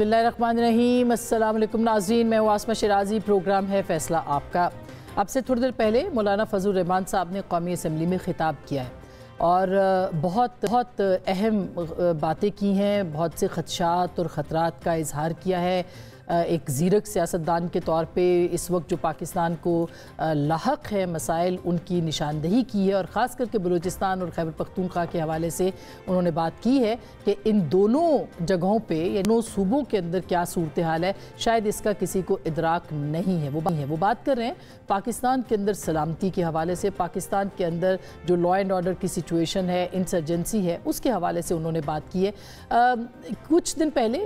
बिस्मिल्लाहिर्रहमानिर्रहीम। अस्सलाम वालेकुम नाज़रीन, मैं हूँ आसमा शिराजी। प्रोग्राम है फ़ैसला आपका। अब से थोड़ी देर पहले मौलाना फ़ज़लुर रहमान साहब ने कौमी असम्बली में ख़िताब किया है और बहुत अहम बातें की हैं, बहुत से ख़दशात और ख़तरात का इजहार किया है। एक ज़ीरक सियासतदान के तौर पे इस वक्त जो पाकिस्तान को लाहक है मसाइल, उनकी निशानदही की है और ख़ास करके बलूचिस्तान और खैबर पख्तूनख्वा के हवाले से उन्होंने बात की है कि इन दोनों जगहों पे, या दोनों सूबों के अंदर क्या सूरत हाल है, शायद इसका किसी को इदराक नहीं है। वो बात कर रहे हैं पाकिस्तान के अंदर सलामती के हवाले से, पाकिस्तान के अंदर जो लॉ एंड ऑर्डर की सिचुएशन है, इंसर्जेंसी है, उसके हवाले से उन्होंने बात की है। कुछ दिन पहले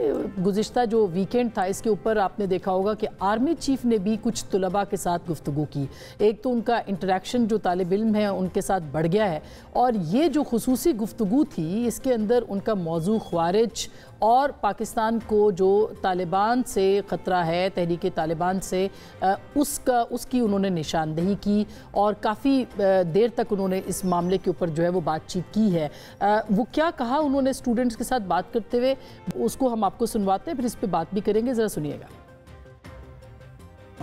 गुज़िश्ता जो वीकेंड था, इसके ऊपर आपने देखा होगा कि आर्मी चीफ ने भी कुछ तुलबा के साथ गुफ्तगू की। एक तो उनका इंटरेक्शन जो तालिब इल्म है उनके साथ बढ़ गया है, और ये जो खुसूसी गुफ्तगू थी इसके अंदर उनका मौजू ख़वारिज और पाकिस्तान को जो तालिबान से ख़तरा है, तहरीक तालिबान से, उसकी उन्होंने निशानदही की और काफ़ी देर तक उन्होंने इस मामले के ऊपर जो है वो बातचीत की है। वो क्या कहा उन्होंने स्टूडेंट्स के साथ बात करते हुए, उसको हम आपको सुनवाते हैं, फिर इस पर बात भी करेंगे। ज़रा सुनिएगा।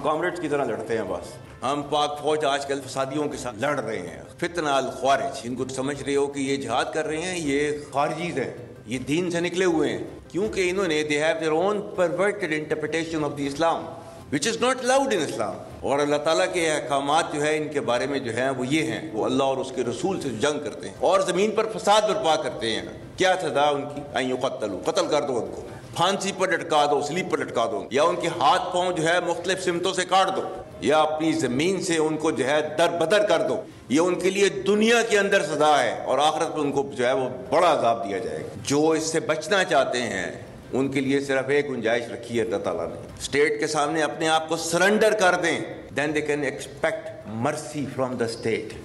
कॉमरेड्स की तरह लड़ते हैं बस। हम पाक फौज आजकल फसादियों के साथ लड़ रहे हैं। फितना अल ख्वारिज, इनको समझ रहे हो कि ये जिहाद कर रहे हैं, ये खारिजीज हैं, ये दीन से निकले हुए हैं, क्योंकि इन्होंने they have their own perverted interpretation of the Islam which is not allowed in Islam. और अल्लाह ताला के अहकामात जो है इनके बारे में जो है वो ये हैं, वो अल्लाह और उसके रसूल से जंग करते हैं और ज़मीन पर फसाद बर्पा करते हैं। क्या सज़ा उनकी? कत्ल कर दो उनको, फांसी पर लटका दो, स्लीप पर लटका दो, या उनके हाथ पांव जो है मुख्तलिफ सिमतों से काट दो, या अपनी ज़मीन से उनको जो है दर बदर कर दो। ये उनके लिए दुनिया के अंदर सज़ा है और आखिरत में उनको जो है वो बड़ा अज़ाब दिया जाएगा। जो इससे बचना चाहते हैं उनके लिए सिर्फ एक गुंजाइश रखी है अल्लाह ताला ने, स्टेट के सामने अपने आप को सरेंडर कर दें, then they can expect mercy from the state.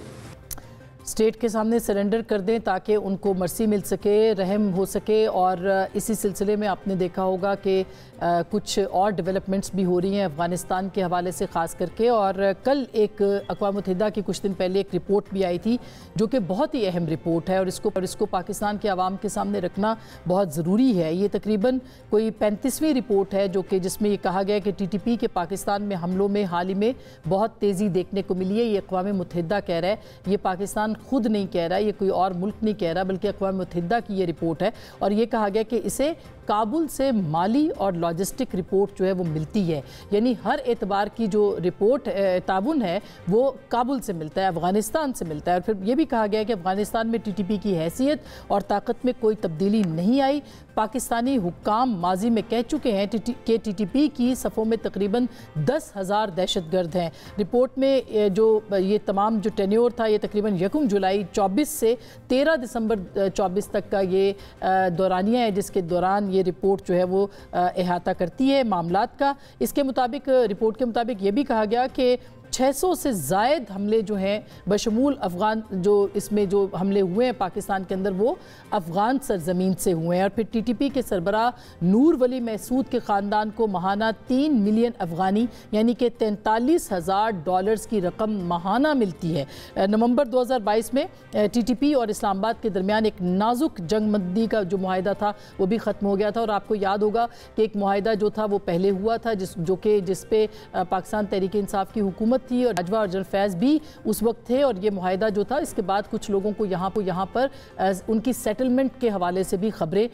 State के सामने सरेंडर कर दें ताकि उनको मर्सी मिल सके, रहम हो सके। और इसी सिलसिले में आपने देखा होगा कि कुछ और डेवलपमेंट्स भी हो रही हैं अफ़गानिस्तान के हवाले से ख़ास करके। और कल एक अक़वाम मुत्तहिदा की कुछ दिन पहले एक रिपोर्ट भी आई थी जो कि बहुत ही अहम रिपोर्ट है और इसको पाकिस्तान के आवाम के सामने रखना बहुत ज़रूरी है। ये तकरीबन कोई 35वीं रिपोर्ट है जो कि जिसमें ये कहा गया कि TTP के पाकिस्तान में हमलों में हाल ही में बहुत तेज़ी देखने को मिली है। ये अक़वाम मुत्तहिदा कह रहा है, ये पाकिस्तान खुद नहीं कह रहा, ये कोई और मुल्क नहीं कह रहा, बल्कि अक़वाम मुत्तहिदा की ये रिपोर्ट है। और ये कहा गया कि इसे काबुल से माली और लॉजिस्टिक रिपोर्ट जो है वो मिलती है, यानी हर एतबार की जो रिपोर्ट ताउन है वो काबुल से मिलता है, अफ़गानिस्तान से मिलता है। और फिर ये भी कहा गया है कि अफ़गानिस्तान में TTP की हैसियत और ताकत में कोई तब्दीली नहीं आई। पाकिस्तानी हुक्काम माजी में कह चुके हैं कि TTP की सफ़ों में तकरीबन 10,000 दहशतगर्द हैं। रिपोर्ट में जो ये तमाम जो टेन्योर था, ये तकरीबन 1 जुलाई 24 से 13 दिसंबर 24 तक का ये दौरानिया है, जिसके दौरान ये रिपोर्ट जो है वो अहाता करती है मामलात का। इसके मुताबिक, रिपोर्ट के मुताबिक ये भी कहा गया कि 600 से ज़ायद हमले जो हैं बशमूल अफ़गान, जो इसमें जो हमले हुए हैं पाकिस्तान के अंदर, वो अफ़गान सरजमीन से हुए हैं। और फिर TTP के सरबराह नूर वली महसूद के ख़ानदान को माहाना 3 मिलियन अफ़गानी यानी कि $43,000 की रकम माहाना मिलती है। नवंबर 2022 में TTP और इस्लामाबाद के दरमियान एक नाजुक जंगबंदी का जो मुआहिदा था वो भी ख़त्म हो गया था। और आपको याद होगा कि एक मुआहिदा जो था वो पहले हुआ था जिस पे पाकिस्तान तहरीक इंसाफ की हुकूमत थी और अजवा और जनरल फैज़ भी उस वक्त थे। और ये मुआहिदा जो था, इसके बाद कुछ लोगों को यहाँ पर उनकी सेटलमेंट के हवाले से भी खबरें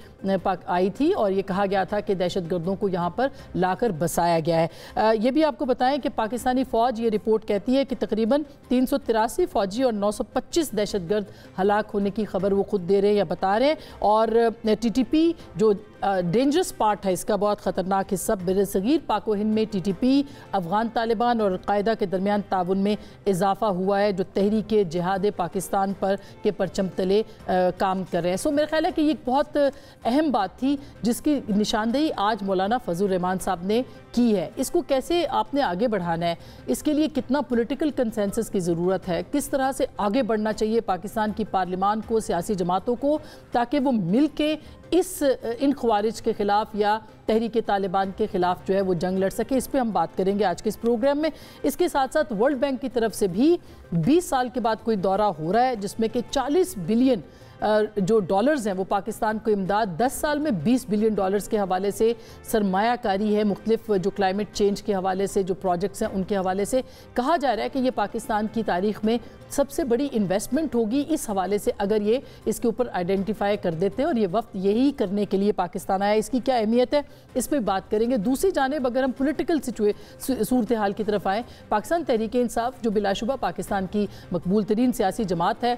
आई थी और ये कहा गया था कि दहशतगर्दों को यहाँ पर लाकर बसाया गया है। ये भी आपको बताएं कि पाकिस्तानी फ़ौज, ये रिपोर्ट कहती है कि तकरीबन 383 फ़ौजी और 925 दहशतगर्द हलाक होने की खबर वो खुद दे रहे हैं या बता रहे हैं। और TTP जो डेंजरस पार्ट है, इसका बहुत ख़तरनाक हिस्सा बरसगीर पाक व हिंद में TTP, अफ़गान तालिबान और कायदा के दरमियान ताउन में इजाफा हुआ है, जो तहरीक जिहाद पाकिस्तान पर के परचम तले काम कर रहे हैं। सो मेरा ख्याल है कि ये बहुत अहम बात थी जिसकी निशानदेही आज मौलाना फ़ज़लुर रहमान साहब ने की है। इसको कैसे आपने आगे बढ़ाना है, इसके लिए कितना पॉलिटिकल कंसेंसस की ज़रूरत है, किस तरह से आगे बढ़ना चाहिए पाकिस्तान की पार्लिमान को, सियासी जमातों को, ताकि वो मिल के इन ख़वारिज के ख़िलाफ़ या تحریک طالبان کے خلاف جو ہے وہ جنگ لڑ سکے. اس پہ ہم بات کریں گے آج کے اس پروگرام میں. اس کے ساتھ ساتھ ورلڈ بینک کی طرف سے بھی 20 سال کے بعد کوئی دورہ ہو رہا ہے جس میں کہ 40 بلین جو ڈالرز ہیں وہ پاکستان کو امداد, 10 سال میں 20 بلین ڈالرز کے حوالے سے سرمایہ کاری ہے, مختلف جو کلائمیٹ چینج کے حوالے سے جو پروجیکٹس ہیں ان کے حوالے سے. کہا جا رہا ہے کہ یہ پاکستان کی تاریخ میں سب سے بڑی انویسٹمنٹ ہوگی اس حوالے سے اگر یہ اس کے اوپر آئیڈینٹیفائی کر دیتے ہیں, اور یہ وقت یہی کرنے کے لیے پاکستان آیا. اس کی کیا اہمیت ہے اس پہ بات کریں گے. دوسری جانب اگر ہم پولیٹیکل صورتحال کی طرف آئیں, پاکستان تحریک انصاف جو بلا شبہ پاکستان کی مقبول ترین سیاسی جماعت ہے,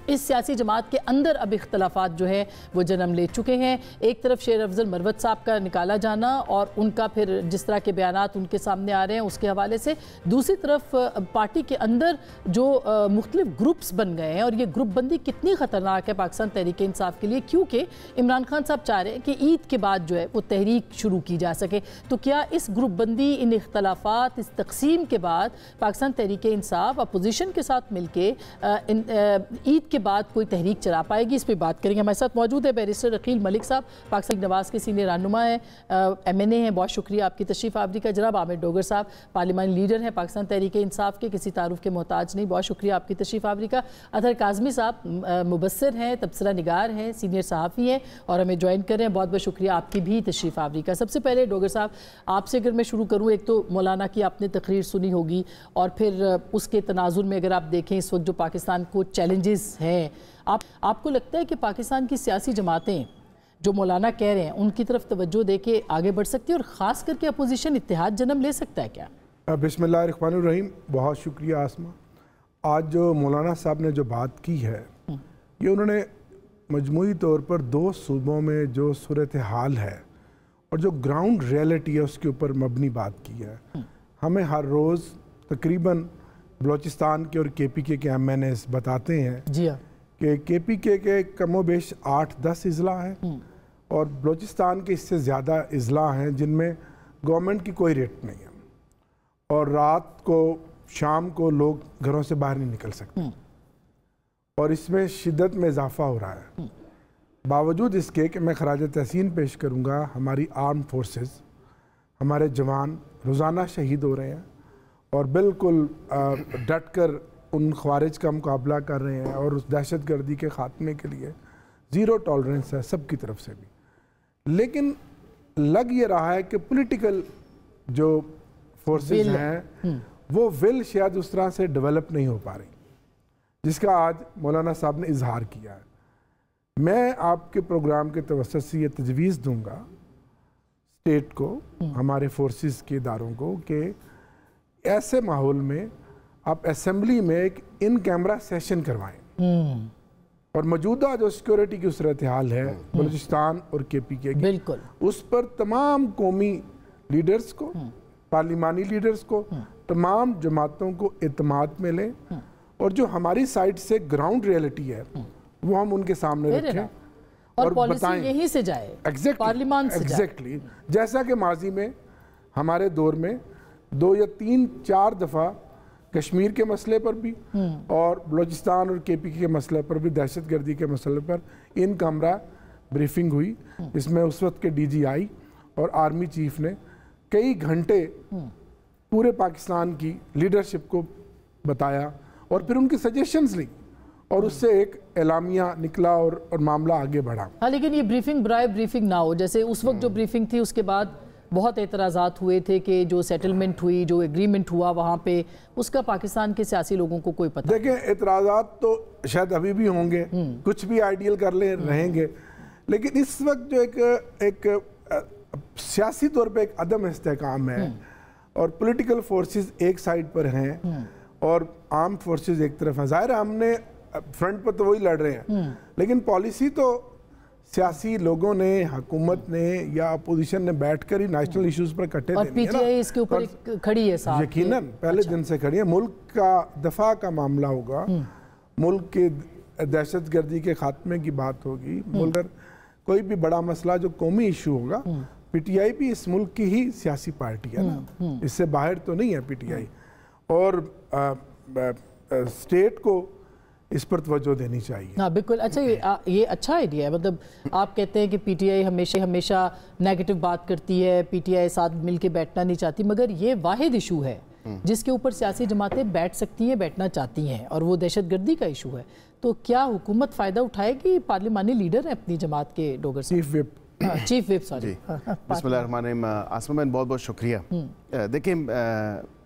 اس سیاسی جماعت کے اندر اب اختلافات جو ہیں وہ جنم لے چکے ہیں. ایک طرف شیر افضل مروت صاحب کا نکالا جانا اور ان کا پھر جس طرح کے بیانات ان کے سامنے آ رہے ہیں اس کے حوالے سے, دوسری طرف پارٹی کے اندر جو مختلف گروپس بن گئے ہیں, اور یہ گروپ بندی کتنی خطرناک ہے پاکستان تحریک انصاف کے لیے, کیونکہ عمران خان صاحب چاہ رہے ہیں کہ عید کے بعد جو ہے وہ تحریک شروع کی جا سکے. تو کیا اس گروپ بندی, ان اختلافات, اس تقسیم کے بعد پاکستان تحریک انصاف اپوزیشن کے ساتھ مل کے عید کے بعد کوئی تحریک چلا پائے گی؟ اس پہ بات کریں گے. ہمارے ساتھ موجود ہے بیرسٹر عقیل ملک صاحب, پاکستان نواز کے سینئر رہنما ہیں, MNA ہیں. بہت شکریہ آپ کی تشریف آوری کا. جناب عامر ڈوگر صاحب پارلیمانی لیڈر ہیں پاکستان تحریک انصاف کے, کسی تعارف کے محتاج نہیں, بہت شکریہ آپ کی تشریف آوری کا. اطہر کاظمی صاحب مبصر ہیں, تبصرہ نگار ہیں, سینئر صحافی ہیں اور ہمیں جوائن کر رہے ہیں. بہت بہت شکریہ آپ کی بھی تشریف آوری کا. سب سے پہلے ڈوگر صاحب آپ سے اگر میں شروع کروں, ایک تو مولانا کی آپ نے تقریر سنی ہوگی, اور پھر اس کے تناظر میں اگر آپ دیکھیں اس وقت جو پاکستان کو چیلنجز ہیں, آپ کو لگتا ہے کہ پاکستان کی سیاسی جماعتیں جو مولانا کہہ رہے ہیں ان کی طرف توجہ دے کے آگے بڑھ سکتی ہے, اور خاص کر کے اپوزیشن اتحاد جنم لے سکتا ہے کیا؟ بسم اللہ الرحمن الرحیم. بہت شکریہ آسمہ. آج جو مولانا صاحب نے جو بات کی ہے, یہ انہوں نے مجموعی طور پر 2 صوبوں میں جو صورتحال ہے اور جو گراؤنڈ ریئلٹی ہے اس کے اوپر مبنی بات کی ہے. ہمیں ہر روز تقریباً بلوچستان کے اور KPK کے MNAs بتاتے ہیں جی ہاں کہ KPK کے کم و بیش 8-10 اضلاع ہیں, اور بلوچستان کے اس سے زیادہ اضلاع ہیں جن میں گورنمنٹ کی کوئی ریٹ نہیں ہے, اور رات کو شام کو لوگ گھروں سے باہر نہیں نکل سکتے, اور اس میں شدت میں اضافہ ہو رہا ہے. باوجود اس کے کہ میں خراج تحسین پیش کروں گا, ہماری آرم فورسز, ہمارے جوان روزانہ شہید ہو رہے ہیں اور بالکل ڈٹ کر ان خوارج کا مقابلہ کر رہے ہیں, اور اس دہشت گردی کے خاتمے کے لیے 0 ٹالرنس ہے سب کی طرف سے بھی. لیکن لگ یہ رہا ہے کہ پولیٹیکل جو فورسز ہیں وہ ول شاید اس طرح سے ڈیولپ نہیں ہو پا رہی جس کا آج مولانا صاحب نے اظہار کیا ہے. میں آپ کے پروگرام کے توسط سے یہ تجویز دوں گا اسٹیٹ کو, ہمارے فورسز کے اداروں کو, کہ ایسے ماحول میں آپ اسمبلی میں ایک ان کیمرہ سیشن کروائیں, اور موجودہ جو سیکورٹی کی صورتحال ہے بلوچستان اور KPK کی, بالکل اس پر تمام قومی لیڈرز کو, پارلیمانی لیڈرز کو, تمام جماعتوں کو اعتماد میں لیں, اور جو ہماری سائٹ سے گراؤنڈ ریئلٹی ہے وہ ہم ان کے سامنے رکھیں اور پالیسی یہیں سے جائے, پارلیمان سے جائے. ایگزیکٹلی جیسا کہ ماضی میں ہمارے دور میں 2 یا 3-4 دفعہ کشمیر کے مسئلے پر بھی اور بلوچستان اور KPK کے مسئلے پر بھی, دہشت گردی کے مسئلے پر ان کمرہ بریفنگ ہوئی, اس میں اس وقت کے DGI اور آرمی چیف نے کئی گھنٹے پورے پاکستان کی لیڈرشپ کو بتایا اور پھر ان کی سجیشنز لی, اور اس سے ایک اعلامیہ نکلا اور معاملہ آگے بڑھا. ہاں لیکن یہ بریفنگ برائے بریفنگ نہ ہو, جیسے اس وقت جو بریفنگ تھی اس کے بعد بہت اعتراضات ہوئے تھے کہ جو سیٹلمنٹ ہوئی, جو ایگریمنٹ ہوا وہاں پہ, اس کا پاکستان کے سیاسی لوگوں کو کوئی پتہ. دیکھیں اعتراضات تو شاید ابھی بھی ہوں گے, کچھ بھی آئیڈیل کر لیں رہیں گے, لیکن اس وقت جو ایک سیاسی طور پہ ایک عدم استحکام ہے, اور پولیٹیکل فورسز ایک سائڈ پر ہیں اور عام فورسز ایک طرف ہیں. ظاہر ہے ہم نے فرنٹ پر تو وہی لڑ رہے ہیں, لیکن پالیسی تو سیاسی لوگوں نے, حکومت نے یا اپوزیشن نے بیٹھ کر ہی نیشنل ایشوز پر کٹے اور PTI اس کے اوپر کھڑی ہے صاحب, یقیناً پہلے دن سے کھڑی ہے. ملک کا دفاع کا معاملہ ہوگا, ملک کے دہشت گردی کے خاتمے کی بات ہوگی, ملک کوئی بھی بڑا مسئلہ جو قومی ایشو ہوگا, PTI بھی اس ملک کی ہی سیاسی پارٹی ہے نا, اس سے باہر تو نہیں ہے PTI. اور اسٹیٹ کو इस पर तवज्जो देनी चाहिए। हाँ बिल्कुल। अच्छा, ये अच्छा आइडिया है। मतलब आप कहते हैं कि पीटीआई हमेशा नेगेटिव बात करती है, पीटीआई साथ मिल के बैठना नहीं चाहती, मगर ये वाहिद इशू है जिसके ऊपर सियासी जमातें बैठ सकती हैं, बैठना चाहती हैं, और वो दहशतगर्दी का इशू है। तो क्या हुकूमत फ़ायदा उठाएगी? पार्लिमानी लीडर हैं अपनी जमात के डोगर साहब, चीफ विप, सॉरी। बिस्मिल्लाहिर्रहमानिर्रहीम। आसमा मैन बहुत बहुत शुक्रिया। देखिए,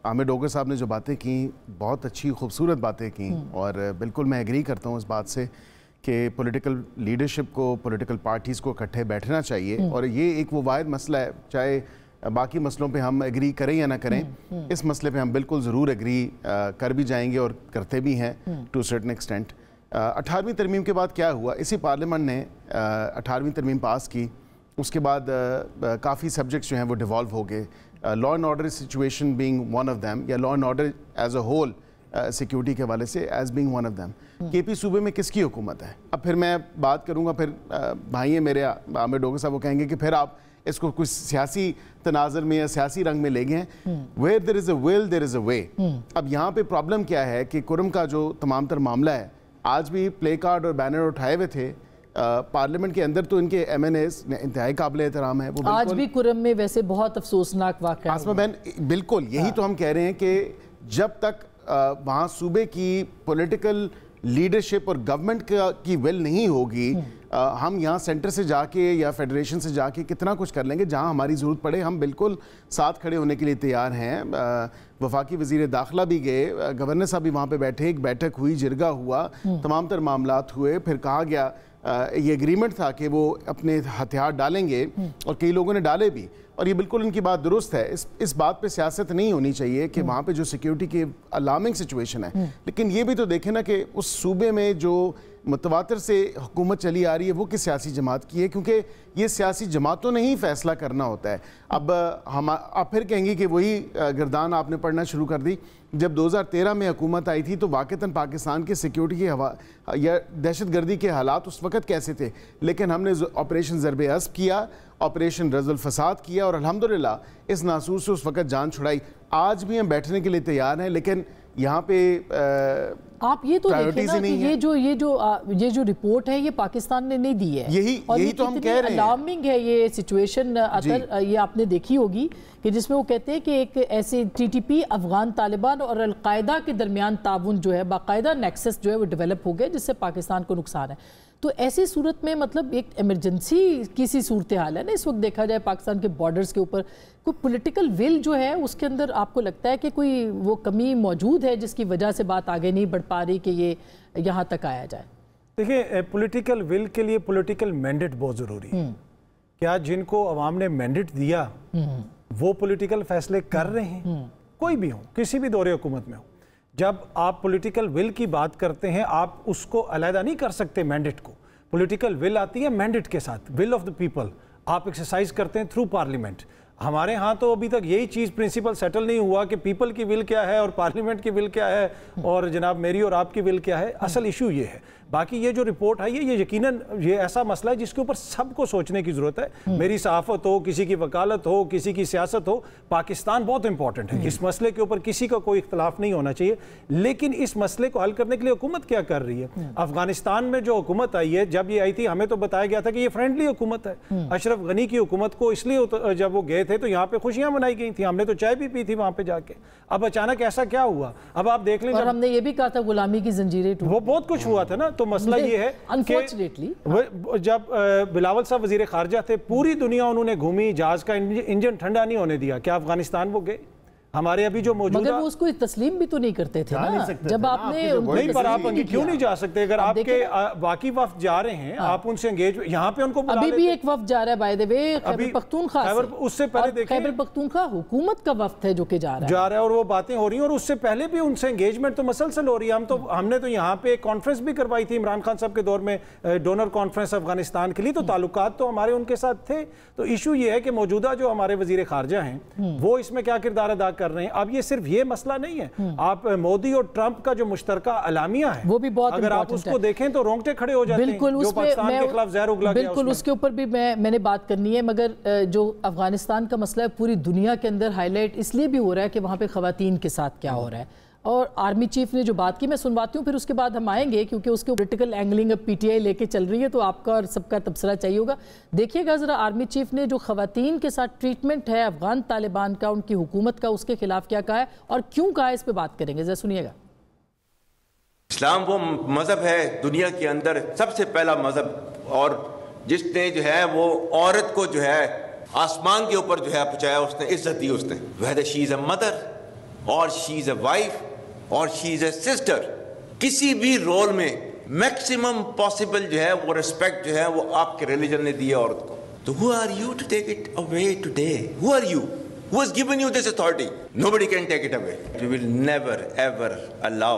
आमिर डोगर साहब ने जो बातें की, बहुत अच्छी खूबसूरत बातें की, और बिल्कुल मैं एग्री करता हूँ इस बात से कि पॉलिटिकल लीडरशिप को, पॉलिटिकल पार्टीज़ को इकट्ठे बैठना चाहिए, और ये एक वो वाहिद मसला है, चाहे बाकी मसलों पे हम एग्री करें या ना करें, इस मसले पे हम बिल्कुल ज़रूर एग्री कर भी जाएंगे और करते भी हैं टू सर्टन एक्सटेंट। 18वीं तरमीम के बाद क्या हुआ, इसी पार्लियामेंट ने 18वीं तरमीम पास की, उसके बाद काफ़ी सब्जेक्ट्स जो हैं वो डिवॉल्व हो गए, law and order situation being one of them, या law and order as a whole security के हवाले से as being one of them. KP सूबे में किसकी हुकूमत है? अब फिर मैं बात करूँगा, फिर भाई है मेरे आमिर डोगर साहब, वो कहेंगे कि फिर आप इसको कुछ सियासी तनाज़र में या सियासी रंग में ले गए हैं। Where there is a will there is a way. अब यहाँ पे प्रॉब्लम क्या है कि कुरम का जो तमाम तर मामला है, आज भी प्ले कार्ड और बैनर उठाए हुए थे पार्लियामेंट के अंदर, तो इनके एमएनएस इंतहाई काबिल एहतराम है। वो आज भी कुरम में वैसे बहुत अफसोसनाक वाक़या आसमा बहन, बिल्कुल यही तो हम कह रहे हैं कि जब तक वहाँ सूबे की पॉलिटिकल लीडरशिप और गवर्नमेंट की विल नहीं होगी, हम यहाँ सेंटर से जाके या फेडरेशन से जाके कितना कुछ कर लेंगे। जहाँ हमारी ज़रूरत पड़े हम बिल्कुल साथ खड़े होने के लिए तैयार हैं। वफाकी वज़ीर दाखिला भी गए, गवर्नर साहब भी वहाँ पे बैठे, एक बैठक हुई, जिरगा हुआ, तमाम तर मामलात हुए, फिर कहा गया ये एग्रीमेंट था कि वो अपने हथियार डालेंगे, और कई लोगों ने डाले भी, और ये बिल्कुल इनकी बात दुरुस्त है। इस बात पे सियासत नहीं होनी चाहिए कि वहाँ पे जो सिक्योरिटी की अलार्मिंग सिचुएशन है, लेकिन ये भी तो देखें ना कि उस सूबे में जो मुतवातिर से हुकूमत चली आ रही है वो किस सियासी जमात की है, क्योंकि ये सियासी जमातों ने ही फैसला करना होता है। अब हम आप फिर कहेंगे कि वही गिरदान आपने पढ़ना शुरू कर दी। जब 2013 में हुकूमत आई थी तो वाक़तन पाकिस्तान के सिक्योरिटी के या दहशतगर्दी के हालात उस वक़्त कैसे थे, लेकिन हमने ऑपरेशन ज़रब-ए-अस्ब किया, ऑपरेशन रज़ुल फसाद किया, और अल्हम्दुलिल्लाह इस नासूर से उस वक़्त जान छुड़ाई। आज भी हम बैठने के लिए तैयार हैं, लेकिन यहाँ पे आप ये तो देखें ना कि ये जो रिपोर्ट है ये पाकिस्तान ने नहीं दी है, यही तो हम कह रहे हैं। अलार्मिंग है ये सिचुएशन। अतर ये आपने देखी होगी कि जिसमें वो कहते हैं कि एक ऐसे टीटीपी, अफगान तालिबान और अलकायदा के दरमियान ताउन जो है, बाकायदा नेक्सस जो है वो डेवलप हो गया, जिससे पाकिस्तान को नुकसान है। तो ऐसी सूरत में मतलब एक इमरजेंसी की सी सूरत हाल है ना इस वक्त, देखा जाए पाकिस्तान के बॉर्डर्स के ऊपर कोई पॉलिटिकल विल जो है उसके अंदर आपको लगता है कि कोई वो कमी मौजूद है जिसकी वजह से बात आगे नहीं बढ़ पा रही कि ये यहाँ तक आया जाए? देखिए, पॉलिटिकल विल के लिए पॉलिटिकल मैंडेट बहुत ज़रूरी है। क्या जिनको अवाम ने मैंडेट दिया वो पॉलिटिकल फैसले कर रहे हैं? कोई भी हो, किसी भी दौरे हुकूमत में हो, जब आप पॉलिटिकल विल की बात करते हैं आप उसको अलहदा नहीं कर सकते मैंडेट को। पॉलिटिकल विल आती है मैंडेट के साथ, विल ऑफ द पीपल आप एक्सरसाइज करते हैं थ्रू पार्लियामेंट। हमारे यहाँ तो अभी तक यही चीज़ प्रिंसिपल सेटल नहीं हुआ कि पीपल की विल क्या है और पार्लियामेंट की विल क्या है और जनाब मेरी और आपकी विल क्या है। असल इशू ये है। बाकी ये जो रिपोर्ट आई है ये यकीनन ये ऐसा मसला है जिसके ऊपर सबको सोचने की ज़रूरत है। मेरी सहाफ़त हो, किसी की वकालत हो, किसी की सियासत हो, पाकिस्तान बहुत इंपॉर्टेंट है। इस मसले के ऊपर किसी का कोई इख्तलाफ नहीं होना चाहिए, लेकिन इस मसले को हल करने के लिए हुकूमत क्या कर रही है? अफगानिस्तान में जो हुकूमत आई है, जब ये आई थी हमें तो बताया गया था कि ये फ्रेंडली हुकूमत है। अशरफ गनी की हुकूमत को इसलिए जब वो गए थे तो यहाँ पे खुशियां मनाई गई थी, हमने तो चाय भी पी थी वहाँ पे जाके। अब अचानक ऐसा क्या हुआ? अब आप देख लीजिए, और हमने ये भी कहा था गुलामी की जंजीरें टूटी, वो बहुत कुछ हुआ था ना। तो मसला ये है अनफॉर्चुनेटली जब बिलावल साहब वजीर खारजा थे, पूरी दुनिया उन्होंने घूमी, जहाज का इंजन ठंडा नहीं होने दिया। क्या अफगानिस्तान वो गए? हमारे अभी जो मौजूद, मगर वो उसको तस्लीम भी तो नहीं करते थे ना जब आपने नहीं, पर आप क्यों नहीं जा सकते? अगर आपके बाकी वफ्द जा रहे हैं आप उनसे एंगेज, यहाँ पे उनको अभी भी एक वफ्द जा रहा है by the way, Khyber Pakhtunkhwa से। उससे पहले देखिए खैबर पख्तूनख्वा हुकूमत का वफ्द है जो कि जा रहा है और वो बातें हो रही हैं, और उससे पहले भी उनसे एंगेजमेंट तो मसलसल हो रही है। हमने तो यहाँ पे एक कॉन्फ्रेंस भी करवाई थी इमरान खान साहब के दौर में, डोनर कॉन्फ्रेंस अफगानिस्तान के लिए, तो ताल्लुकात तो हमारे उनके साथ थे। तो इशू ये है कि मौजूदा जो हमारे वजीर खारजा हैं वो इसमें क्या किरदार अदा कर रहे हैं। अब ये सिर्फ ये मसला नहीं है, आप मोदी और ट्रंप का जो मुश्तरका अलामिया है वो भी बहुत अगर आप उसको देखें तो रोंगटे खड़े हो जाते हैं। जो पाकिस्तान के खिलाफ जहर उगला गया, बिल्कुल उसके ऊपर भी मैंने बात करनी है। मगर जो अफगानिस्तान का मसला है पूरी दुनिया के अंदर हाईलाइट इसलिए भी हो रहा है कि वहाँ पे खवातीन के साथ क्या हो रहा है, اور آرمی چیف نے جو بات کی میں سنواتی ہوں, پھر اس کے بعد ہم آئیں گے کیونکہ اس کے پولیٹیکل اینگلنگ اب پی ٹی آئی لے کے چل رہی ہے, تو آپ کا اور سب کا تبصرہ چاہیے ہوگا. دیکھیے گا ذرا آرمی چیف نے جو خواتین کے ساتھ ٹریٹمنٹ ہے افغان طالبان کا, ان کی حکومت کا, اس کے خلاف کیا کہا ہے اور کیوں کہا ہے, اس پہ بات کریں گے, ذرا سنیے گا. اسلام وہ مذہب ہے دنیا کے اندر سب سے پہلا مذہب, اور جس نے جو ہے وہ عورت کو جو ہے آسمان کے اوپر جو ہے پہنچایا, اس نے عزت دی. اس نے whether she is a mother اور she is a wife اور she is a sister, کسی بھی رول میں میکسیمم پاسبل جو ہے وہ ریسپیکٹ جو ہے وہ آپ کے ریلیجن نے دی ہے عورت کو. تو who are you to take it away today? Who are you? Who has given you this authority? Nobody can take it away. We will never ever allow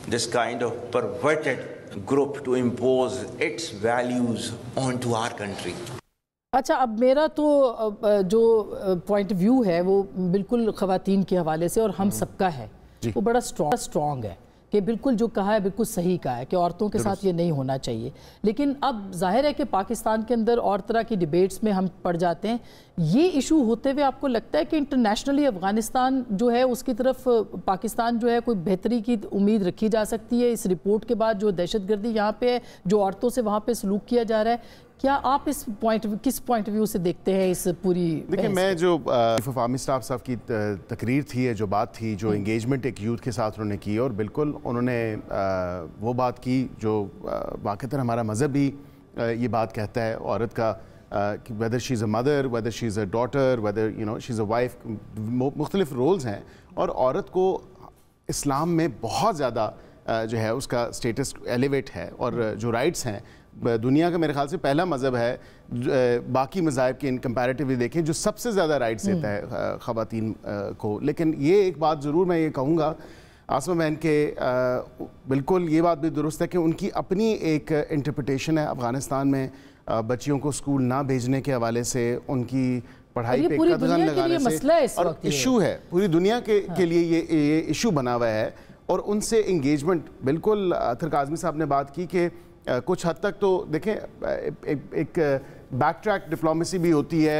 this kind of perverted group to impose its values onto our country. اچھا, اب میرا تو جو point view ہے وہ بالکل خواتین کے حوالے سے اور ہم سب کا ہے, وہ بڑا اسٹرانگ ہے کہ بالکل جو کہا ہے بالکل صحیح کہا ہے کہ عورتوں کے ساتھ یہ نہیں ہونا چاہیے. لیکن اب ظاہر ہے کہ پاکستان کے اندر اور طرح کی ڈیبیٹس میں ہم پڑ جاتے ہیں. یہ ایشو ہوتے ہوئے آپ کو لگتا ہے کہ انٹرنیشنلی افغانستان جو ہے اس کی طرف پاکستان جو ہے کوئی بہتری کی امید رکھی جا سکتی ہے اس رپورٹ کے بعد, جو دہشت گردی یہاں پہ ہے, جو عورتوں سے وہاں پہ سلوک کیا جا رہا ہے؟ کیا آپ اس کس پوائنٹ ویو سے دیکھتے ہیں اس پوری؟ دیکھیں, میں جو چیف آرمی اسٹاف صاحب کی تقریر تھی, جو بات تھی, جو انگیجمنٹ ایک یوتھ کے ساتھ انہوں نے کی, اور بالکل انہوں نے وہ بات کی جو واقعتاً ہمارا مذہب بھی یہ بات کہتا ہے عورت کا, whether she is a mother, whether she is a daughter, whether she is a wife, مختلف رولز ہیں, اور عورت کو اسلام میں بہت زیادہ جو ہے اس کا سٹیٹس ایلیویٹ ہے, اور جو رائٹس ہیں دنیا کا میرے خیال سے پہلا مذہب ہے باقی مذاہب کے ان کمپیریٹیولی دیکھیں جو سب سے زیادہ رائٹس دیتا ہے خواتین کو. لیکن یہ ایک بات ضرور میں یہ کہوں گا آسمہ بہن کہ بالکل یہ بات بھی درست ہے کہ ان کی اپنی ایک انٹرپریٹیشن ہے افغانستان میں بچیوں کو اسکول نہ بھیجنے کے حوالے سے, ان کی پڑھائی پہ قدغن لگانے سے, اور ایشو ہے پوری دنیا کے لیے یہ ایشو بنا ہوا ہے. اور ان سے انگیجمنٹ بالکل اطہر کاظمی صاحب نے بات کی کہ کچھ حد تک تو دیکھیں ایک بیک ٹریک ڈپلومیسی بھی ہوتی ہے,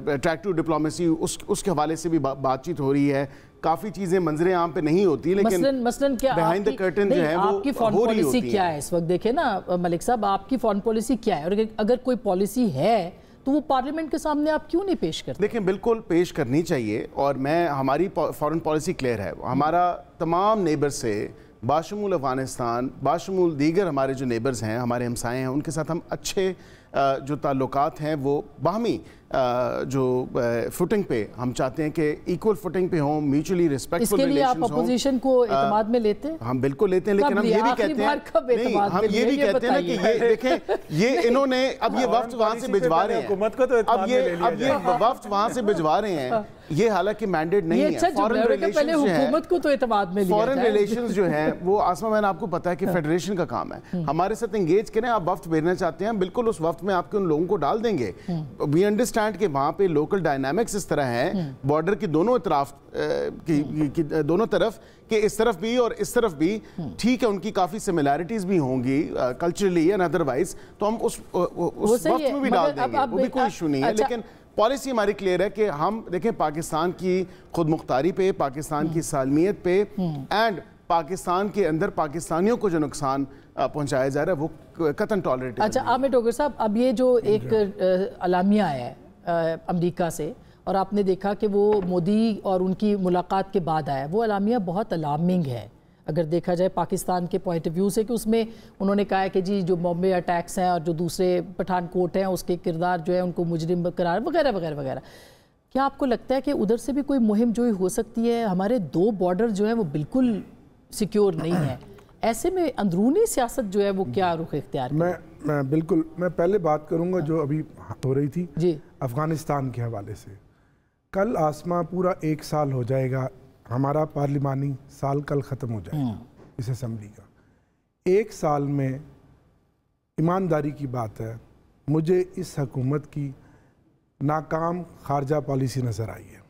ٹریک ٹو ڈپلومیسی, اس کے حوالے سے بھی بات چیت ہو رہی ہے. کافی چیزیں منظر عام پہ نہیں ہوتی, لیکن مثلاً کیا بیہائنڈ دی کرٹن جو ہے وہ آپ کی فارن پالیسی کیا ہے اس وقت؟ دیکھیں نا ملک صاحب, آپ کی فارن پالیسی کیا ہے, اور اگر کوئی پالیسی ہے تو وہ پارلیمنٹ کے سامنے آپ کیوں نہیں پیش کرتے؟ دیکھیں بالکل پیش کرنی چاہیے, اور ہماری فارن پالیسی کلیئر ہے. ہمارا تمام نیبر سے باشمول افغانستان, باشمول دیگر ہمارے جو نیبرز ہیں, ہمارے ہمسائے ہیں, ان کے ساتھ ہم اچھے جو تعلقات ہیں وہ باہمی جو فوٹنگ پہ ہم چاہتے ہیں کہ ایکول فوٹنگ پہ ہوں, میوچولی ریسپیکٹفل ریلیشنز ہوں. اس کے لیے آپ اپوزیشن کو اعتماد میں لیتے ہیں؟ ہم بالکل لیتے ہیں, لیکن ہم یہ بھی کہتے ہیں نہیں, ہم یہ بھی کہتے ہیں کہ یہ دیکھیں یہ انہوں نے اب یہ وفد وہاں سے بھجوا رہے ہیں, اب یہ وفد وہاں سے بھجوا رہے ہیں, یہ حالانکہ مینڈیٹ نہیں ہے. فورن ریلیشنز جو ہے, حکومت کو تو اعتماد میں لیا فورن ریلیشنز جو ہیں وہ آسمہ بہن آپ کو پتا ہے کہ فیڈریشن کا کام ہے. ہمارے ساتھ انگیج کریں, آپ وفد بھیجنا چاہتے ہیں, بالکل اس وفد میں آپ کے ان لوگوں کو ڈال دیں گے. وی انڈرسٹینڈ کہ وہاں پہ لوکل ڈائنامکس اس طرح ہیں بارڈر کی دونوں اطراف دونوں طرف کہ اس طرف بھی اور اس طرف بھی, ٹھیک ہے ان کی کافی سملیرٹیز بھی ہوں گی کلچرلی اینڈ ادروائز, تو ہم اس وقت میں بھی ڈال دیں گے, وہ بھی کوئی ایشو نہیں ہے. لیکن پالیسی ہماری کلیئر ہے کہ ہم دیکھیں پاکستان کی خود مختاری پہ, پاکستان کی سالمیت پہ, اینڈ پاکستان کے اندر پاکستانیوں کو جو نقصان پہنچایا جا رہا ہے وہ قطعاً ٹالریٹ. اچھا عامر ڈوگر صاحب, اب یہ جو ایک اعلامیہ آیا ہے امریکہ سے, اور آپ نے دیکھا کہ وہ مودی اور ان کی ملاقات کے بعد آیا, وہ اعلامیہ بہت الارمنگ ہے اگر دیکھا جائے پاکستان کے پوائنٹ آف ویو سے, کہ اس میں انہوں نے کہا ہے کہ جی جو بامبے اٹیکس ہیں اور جو دوسرے پٹھان کوٹ ہیں اس کے کردار جو ہے ان کو مجرم قرار وغیرہ وغیرہ وغیرہ. کیا آپ کو لگتا ہے کہ ادھر سے بھی کوئی مہم جوئی ہو سکتی ہے؟ ہمارے 2 بارڈر جو ہیں وہ بالکل سیکیور نہیں ہیں, ایسے میں اندرونی سیاست جو ہے وہ کیا رخ اختیار کرے؟ میں بالکل میں پہلے بات کروں گا جو ابھی ہو رہی تھی جی افغانستان کے حوالے سے. کل آسمہ پورا 1 سال ہو جائے گا, ہمارا پارلیمانی سال کل ختم ہو جائے گا اس اسمبلی کا. 1 سال میں ایمانداری کی بات ہے, مجھے اس حکومت کی ناکام خارجہ پالیسی نظر آئی ہے,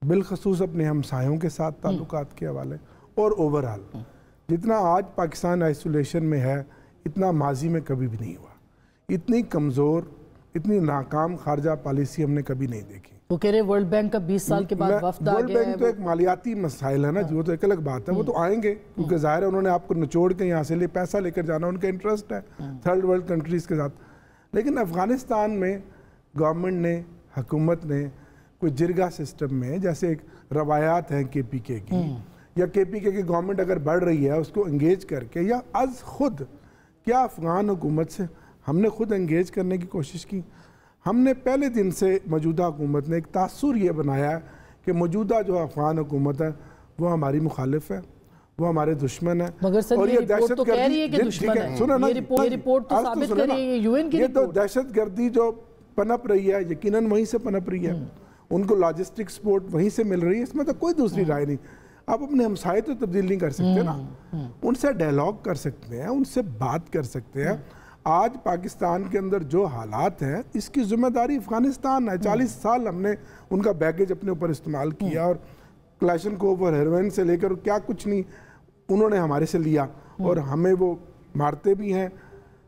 بالخصوص اپنے ہمسایوں کے ساتھ تعلقات کے حوالے, اور اوورآل جتنا آج پاکستان آئسولیشن میں ہے اتنا ماضی میں کبھی بھی نہیں ہوا. اتنی کمزور, इतनी नाकाम खारजा पॉलिसी हमने कभी नहीं देखी। वो कह रहे वर्ल्ड बैंक का 20 साल के बाद वफ्द आ वर्ल्ड गया है। बैंक तो एक मालियाती मसाइल है ना, वो तो एक अलग बात है, वो तो आएंगे क्योंकि जाहिर है उन्होंने आपको निचोड़ के यहाँ से पैसा लेकर जाना, उनका इंटरेस्ट है थर्ड वर्ल्ड कंट्रीज़ के साथ। लेकिन अफ़गानिस्तान में गवर्नमेंट ने, हुकूमत ने कोई जिरगा सिस्टम में, जैसे एक रवायात हैं KPK की, या KPK की गवर्नमेंट अगर बढ़ रही है उसको इंगेज करके, या आज खुद क्या अफ़गान हुकूमत से हमने खुद इंगेज करने की कोशिश की। हमने पहले दिन से मौजूदा हुकूमत ने एक तासुर ये बनाया है कि मौजूदा जो अफ़गान हुकूमत है वो हमारी मुखालिफ है, वो हमारे दुश्मन है। मगर सर और ये रिपोर्ट तो कह रही है कि दुश्मन है। सुनो ना, ये रिपोर्ट तो साबित कर रही है, UN की ये तो रिपोर्ट। दहशतगर्दी जो पनप रही है यकीनन वहीं से पनप रही है, उनको लॉजिस्टिक सपोर्ट वहीं से मिल रही है, इसमें तो कोई दूसरी राय नहीं। आप अपने हमसाये तो तब्दील नहीं कर सकते ना, उनसे डायलॉग कर सकते हैं, उनसे बात कर सकते हैं। आज पाकिस्तान के अंदर जो हालात हैं इसकी जिम्मेदारी अफगानिस्तान है। 40 साल हमने उनका बैगेज अपने ऊपर इस्तेमाल किया, और क्लैशनकोव और हेरोइन से लेकर क्या कुछ नहीं उन्होंने हमारे से लिया, और हमें वो मारते भी हैं,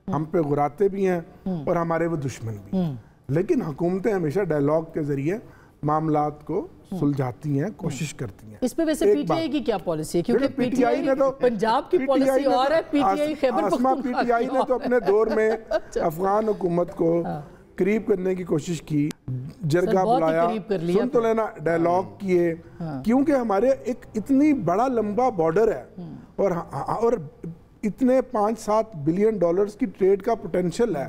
हम पे गुराते भी हैं, और हमारे वो दुश्मन भी। लेकिन हुकूमतें हमेशा डायलॉग के जरिए मामलात को सुलझाती हैं, कोशिश करती हैं। इस पे वैसे PTI की क्या पॉलिसी है? क्योंकि PTI ने तो पंजाब की पॉलिसी और है, PTI खैबर पख्तूनख्वा PTI ने तो अपने दौर में अफगान हुकूमत को करीब करने की कोशिश की, जरगा बुलाया, सुन तो लेना, डायलॉग किए, क्योंकि हमारे एक इतनी बड़ा लंबा बॉर्डर है, और इतने 5-7 बिलियन डॉलर्स की ट्रेड का पोटेंशियल है,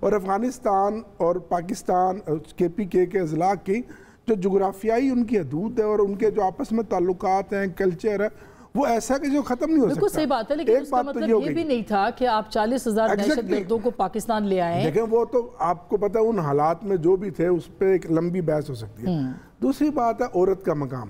और अफगानिस्तान और पाकिस्तान KPK के अजला की जो जुग्राफियाई उनकी हदूद है और उनके जो आपस में ताल्लुकात हैं, कल्चर है, वो ऐसा कि जो खत्म नहीं हो सकता। बिल्कुल सही बात है, लेकिन उसका मतलब ये भी नहीं था कि आप 40,000 दहशतगर्दों को पाकिस्तान ले आए। लेकिन वो तो आपको पता है उन हालात में जो भी थे उस पर एक लंबी बहस हो सकती है। दूसरी बात है औरत का मकाम,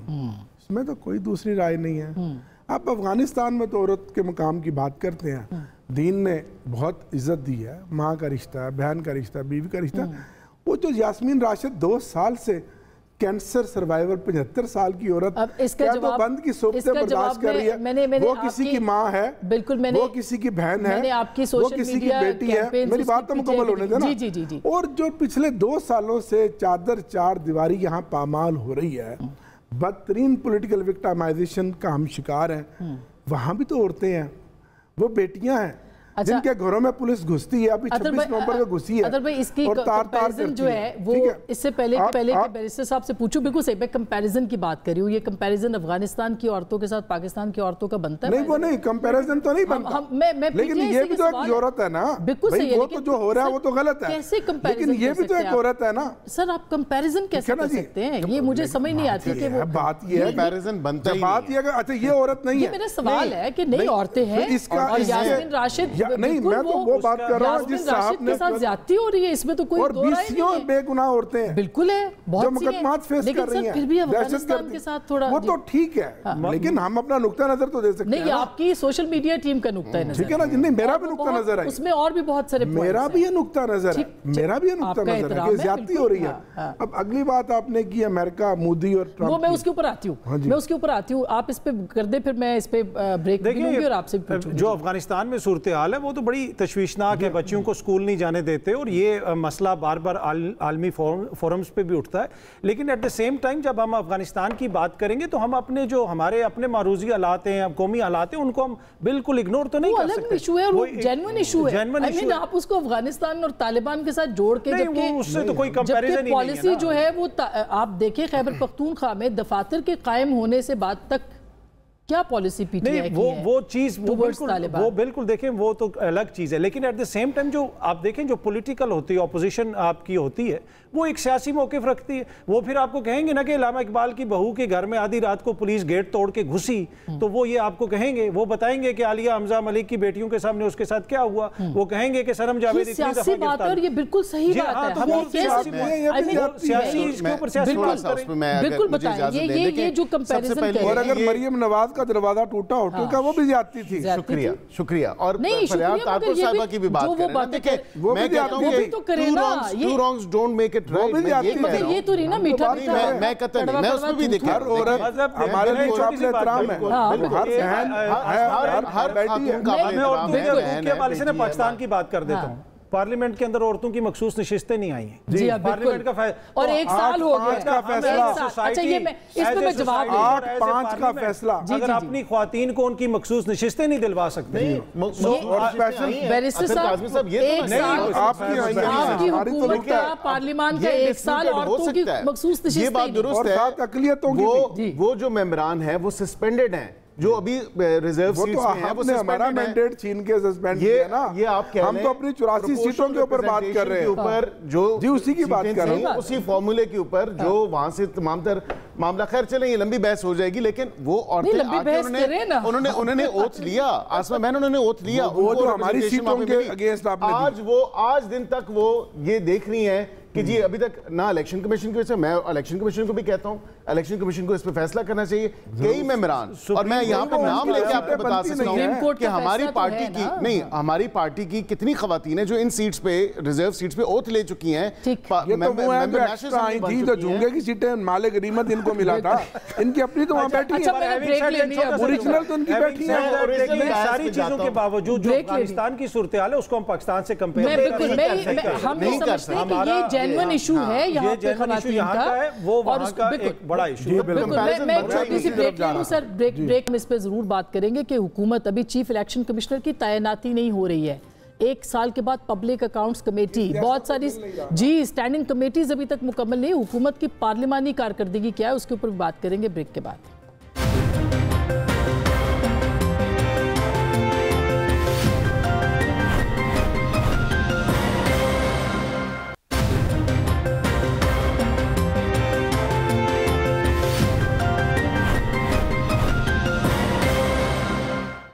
इसमें तो कोई दूसरी राय नहीं है। आप अफगानिस्तान में तो औरत के मकाम की बात करते हैं, दीन ने बहुत इज्जत दी है, माँ का रिश्ता, बहन का रिश्ता, बीवी का रिश्ता। वो जो यास्मीन राशिद 2 साल से कैंसर सर्वाइवर 75 साल की औरत क्या तो बंद की सोबतें बर्दाश्त कर रही है, वो किसी की माँ है, बिल्कुल मैंने, वो किसी की बहन है, वो किसी की बेटी है। मेरी बात तो मुकम्मल होने देना। और जो पिछले 2 सालों से चादर चार दीवारी यहाँ पामाल हो रही है, बदतरीन पॉलिटिकल विक्टिमाइजेशन का हम शिकार हैं। वहाँ भी तो औरतें हैं, वो बेटियां हैं, जिनके घरों में पुलिस घुसती है। अभी 26 नवंबर को घुसी है, अदर भाई इसकी और कंपैरिजन जो है वो इससे पहले के बैरिस्टर साहब से पूछूं। बिल्कुल सही, मैं कंपैरिजन की बात कर रही हूँ। ये कंपैरिजन अफगानिस्तान की औरतों के साथ पाकिस्तान की औरतों का बनता है? नहीं, वो नहीं, कंपैरिजन तो नहीं बनता। लेकिन ये भी तो एक औरत है ना, बिल्कुल सही है, वो तो जो हो रहा है वो तो गलत है। कैसे कंपैरिजन? लेकिन ये भी तो एक औरत है ना सर, आप कंपैरिजन कैसे कर सकते हैं? ये मुझे समझ नहीं आती कि वो बात ये है, कंपैरिजन बनता ही बात ये, अच्छा ये औरत नहीं है। ये मेरा सवाल है कि नई औरतें हैं और यास्मीन राशिद, नहीं, मैं तो वो बात कर रहा हूँ जिस साहब ने साथ ज्यादती हो रही है, इसमें तो कोई दो राय नहीं है। बेगुनाह औरतें हैं, बिल्कुल है, बहुत जो मुकदमात फेस कर रही हैं, फिर भी अफगानिस्तान के साथ थोड़ा वो तो ठीक है, लेकिन हम अपना नुक्ता नजर तो दे सकते हैं। नहीं, आपकी सोशल मीडिया टीम का नुक्ता नजर, ठीक है ना? नहीं, मेरा भी नुक्ता नजर है, उसमें और भी बहुत सारे, मेरा भी ये नुक्ता नजर है, मेरा भी ये नुक्ता नजर है कि ज्यादती हो रही है। अब अगली बात आपने की अमेरिका, मोदी और ट्रंप, वो मैं उसके ऊपर आती हूँ, आप इस पे कर दे, फिर मैं इस पे ब्रेक लूंगी और आपसे पूछूंगी। जो अफगानिस्तान में सूरत हाल है वो तो बड़ी तशवीशनाक है, बच्चियों को स्कूल नहीं जाने देते, और ये मसला बार बार आलमी फोरम्स पे भी उठता है। लेकिन एट द सेम टाइम जब हम अफगानिस्तान की बात करेंगे तो हम अपने जो हमारे अपने मारूजी हालात हैं, कौमी हालात हैं, उनको हम बिल्कुल इग्नोर तो नहीं कर सकते। इशू है, वो जेन्युइन इशू है। आप उसको अफगानिस्तान और तालिबान के साथ जोड़ के, जबकि उससे तो कोई कंपैरिजन ही नहीं है। पॉलिसी जो है वो आप देखें, खैबर पख्तूनख्वा में दफातर के कायम होने से बाद तक क्या पॉलिसी PTI की है? वो चीज वो बिल्कुल देखें, वो तो अलग चीज है। लेकिन एट द सेम टाइम जो आप देखें, जो पॉलिटिकल होती है, ऑपोजिशन आपकी होती है, वो एक सियासी मौक़िफ़ रखती है। वो फिर आपको कहेंगे ना कि इलामा इकबाल की बहू के घर में आधी रात को पुलिस गेट तोड़ के घुसी, तो वो ये आपको कहेंगे, वो बताएंगे कि आलिया हमजा मलिक की बेटियों के सामने उसके साथ क्या हुआ। वो कहेंगे कि सरम जावेद इतनी दफा गिरफ्तार, और ये बिल्कुल सही बात है। बिल्कुल बताइए, ये जो कंपैरिजन, और अगर मरियम नवाज का दरवाजा टूटा होटल का, वो भी जाती थी। शुक्रिया। और फरियाद तारपुर साहिबा की भी बात करें, मैं कहता हूं कि two wrongs don't make it right। ये तो नहीं ना मीठा, मैं कहता नहीं, मैं उसमें भी देखा, हर औरत हमारे लिए अपने एहतराम है, हर बहन, हर बेटी है। मैं पाकिस्तान की बात कर देता हूँ। पार्लियामेंट के अंदर औरतों की मखसूस नशिस्तें नहीं आई हैं। जी पार्लियामेंट का और 1 साल हो गया का फैसला। अच्छा ये मैं इसमें मैं जवाब 8-5 का फैसला। अगर अपनी ख्वातीन को उनकी मखसूस नशिस्तें नहीं दिलवा सकते बैरिस्टर साहब, आपकी हुकूमत का पार्लियामान का 1 साल औरतों की मखसूस नशिस्तें, ये बात दुरुस्त है। वो जो मेंबरान है वो सस्पेंडेड हैं, जो अभी रिजर्व सीट्स में हैं, वो हमारा मैंडेट छीन के सस्पेंड किया ना। ये आप कह रहे हैं, हम तो अपनी 84 सीटों के ऊपर बात कर रहे हैं, ऊपर जो जी उसी की बात कर रहे हैं, उसी फॉर्मूले के ऊपर जो वहां से तमाम तर मामला, खैर चले ये लंबी बहस हो जाएगी, लेकिन वो औरतें उन्होंने ओथ लिया, आसमा बहन उन्होंने ओथ लिया, वो जो हमारी सीटों के अगेंस्ट आपने आज दिन तक वो ये देख रही हैं कि जी अभी तक ना इलेक्शन कमीशन की वजह से, मैं इलेक्शन कमीशन को भी कहता हूं इलेक्शन कमीशन को इस पे फैसला करना चाहिए, कई मेंबरान, और मैं यहां पे नाम लेके आपको बता सकता हूं कि हमारी पार्टी की नहीं, हमारी पार्टी की कितनी खवातीन है जो इन सीट्स पे, रिजर्व सीट्स पे ओथ ले चुकी हैं। थी जो झुंगे की सीटें मालिक गनीमत इनको मिला था, इनकी अपनी तो वहां बैठी है, ओरिजिनल तो उनकी बैठी है। सारी चीजों के बावजूद जो अफगानिस्तान की सूरत हाल है उसको हम पाकिस्तान से कंपेयर हम नहीं समझते कि ये जेन्युइन इशू है, यहाँ पे खवातीन का, वो वहाँ का एक बड़ा इशू है। मैं छोटी सी ब्रेक ले लूं सर, ब्रेक में इस पे जरूर बात करेंगे कि हुकूमत, अभी चीफ इलेक्शन कमिश्नर की तैनाती नहीं हो रही है, 1 साल के बाद पब्लिक अकाउंट्स कमेटी, बहुत सारी स्टैंडिंग कमेटीज अभी तक मुकम्मल नहीं, हुकूमत की पार्लियामानी कारकर्दगी क्या है उसके ऊपर बात करेंगे ब्रेक के बाद।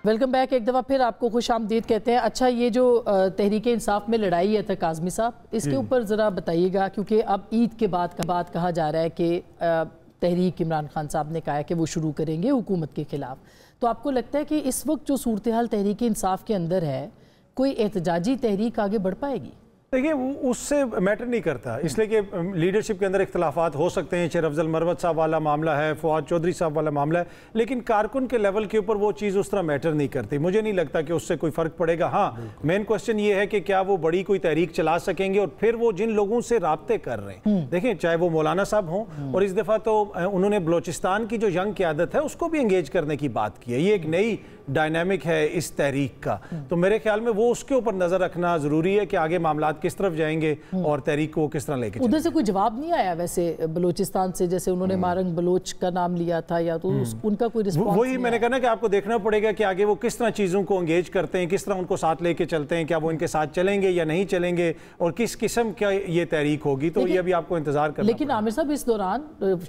वेलकम बैक, एक दफ़ा फिर आपको खुश आमदीद कहते हैं। अच्छा, ये जो तहरीक इंसाफ में लड़ाई है था काज़मी साहब, इसके ऊपर ज़रा बताइएगा, क्योंकि अब ईद के बाद कहा जा रहा है कि तहरीक इमरान खान साहब ने कहा है कि वो शुरू करेंगे हुकूमत के ख़िलाफ़, तो आपको लगता है कि इस वक्त जो सूरत हाल तहरीक इंसाफ के अंदर है, कोई एहतजाजी तहरीक आगे बढ़ पाएगी? देखिए उससे मैटर नहीं करता, इसलिए कि लीडरशिप के अंदर इख्तलाफात हो सकते हैं, शेर अफजल मरवत साहब वाला मामला है, फवाद चौधरी साहब वाला मामला है, लेकिन कारकुन के लेवल के ऊपर वो चीज़ उस तरह मैटर नहीं करती। मुझे नहीं लगता कि उससे कोई फ़र्क पड़ेगा। हाँ, मेन क्वेश्चन ये है कि क्या वो बड़ी कोई तहरीक चला सकेंगे, और फिर वो जिन लोगों से राब्ते कर रहे हैं, देखें चाहे वो मौलाना साहब हों, और इस दफ़ा तो उन्होंने बलोचिस्तान की जो यंग क़यादत है उसको भी इंगेज करने की बात की है। ये एक नई डायनामिक है इस तहरीक का, तो मेरे ख्याल में वो उसके ऊपर नज़र रखना ज़रूरी है कि आगे मामलात किस तरफ जाएंगे और तहरीक को किस तरह लेके। उधर से कोई जवाब नहीं आया वैसे बलूचिस्तान से, जैसे उन्होंने मारंग बलोच का नाम लिया था, या तो उनका कोई रिस्पॉन्स? वही मैंने कहा ना कि आपको देखना पड़ेगा कि आगे वो किस तरह चीज़ों को एंगेज करते हैं, किस तरह उनको साथ लेके चलते हैं, क्या वो इनके साथ चलेंगे या नहीं चलेंगे, और किस किस्म का ये तहरीक होगी, तो ये अभी आपको इंतजार करना। लेकिन आमिर साहब, इस दौरान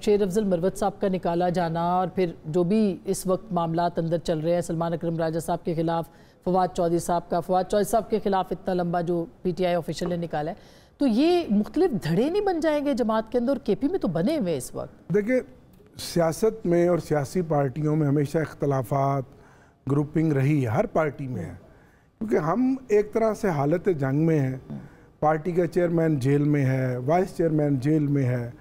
शेर अफजल मरवत साहब का निकाला जाना, और फिर जो भी इस वक्त मामलात अंदर चल रहे हैं, सलमान अकरम राजा साहब के खिलाफ, फवाद चौधरी साहब के खिलाफ इतना लंबा जो PTI ऑफिशियल ने निकाला है, तो ये मुख्तलिफ धड़े नहीं बन जाएंगे जमात के अंदर? KP में तो बने हुए इस वक्त। देखिए, सियासत में और सियासी पार्टियों में हमेशा इख्तलाफात, ग्रुपिंग रही है, हर पार्टी में है, क्योंकि हम एक तरह से हालत जंग में हैं। पार्टी का चेयरमैन जेल में है, वाइस चेयरमैन जेल में है,